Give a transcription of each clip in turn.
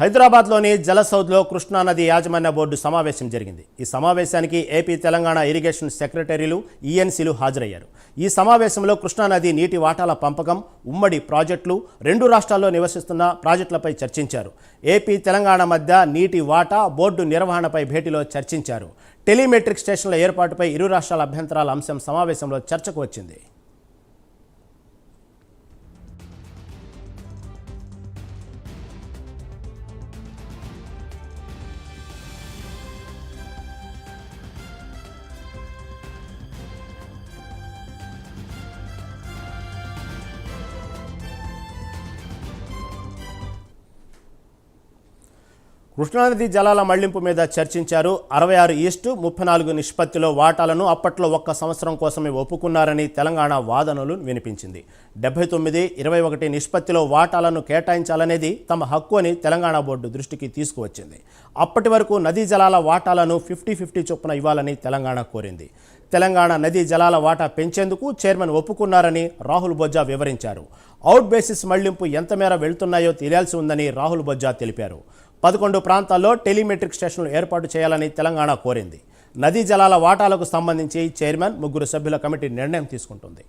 హైదరాబాద్లోని జలసౌద్లో కృష్ణానది యాజమాన్య బోర్డు సమావేశం జరిగింది. ఈ సమావేశానికి ఏపీ, తెలంగాణ ఇరిగేషన్ సెక్రటరీలు, ఈఎన్సీలు హాజరయ్యారు. ఈ సమావేశంలో కృష్ణానది నీటి వాటాల పంపకం, ఉమ్మడి ప్రాజెక్టులు, రెండు రాష్ట్రాల్లో నివసిస్తున్న ప్రాజెక్టులపై చర్చించారు. ఏపీ, తెలంగాణ మధ్య నీటి వాటా, బోర్డు నిర్వహణపై భేటీలో చర్చించారు. టెలిమెట్రిక్ స్టేషన్ల ఏర్పాటుపై ఇరు రాష్ట్రాల అభ్యంతరాల అంశం సమావేశంలో చర్చకు వచ్చింది. కృష్ణానది జలాల మళ్లింపు మీద చర్చించారు. 66:34 నిష్పత్తిలో వాటాలను అప్పట్లో 1 సంవత్సరం కోసమే ఒప్పుకున్నారని తెలంగాణ వాదనలు వినిపించింది. 79:21 నిష్పత్తిలో వాటాలను కేటాయించాలనేది తమ హక్కు అని తెలంగాణ బోర్డు దృష్టికి తీసుకువచ్చింది. అప్పటి వరకు నదీ జలాల వాటాలను 50-50 చొప్పున ఇవ్వాలని తెలంగాణ కోరింది. తెలంగాణ నదీ జలాల వాటా పెంచేందుకు చైర్మన్ ఒప్పుకున్నారని రాహుల్ బొజ్జా వివరించారు. అవుట్ బేసిస్ మళ్లింపు ఎంత మేర వెళ్తున్నాయో తెలియాల్సి ఉందని రాహుల్ బొజ్జా తెలిపారు. 11 ప్రాంతాల్లో టెలిమెట్రిక్ స్టేషన్లు ఏర్పాటు చేయాలని తెలంగాణ కోరింది. నదీ జలాల వాటాలకు సంబంధించి చైర్మన్, 3 సభ్యుల కమిటీ నిర్ణయం తీసుకుంటుంది.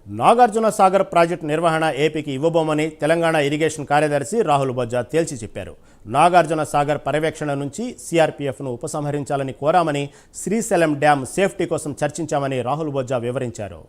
నాగార్జున సాగర్ ప్రాజెక్టు నిర్వహణ ఏపీకి ఇవ్వబోమని తెలంగాణ ఇరిగేషన్ కార్యదర్శి రాహుల్ బొజ్జా తేల్చి చెప్పారు. నాగార్జున సాగర్ పర్యవేక్షణ నుంచి సిఆర్పీఎఫ్ను ఉపసంహరించాలని కోరామని, శ్రీశైలం డ్యాం సేఫ్టీ కోసం చర్చించామని రాహుల్ బొజ్జా వివరించారు.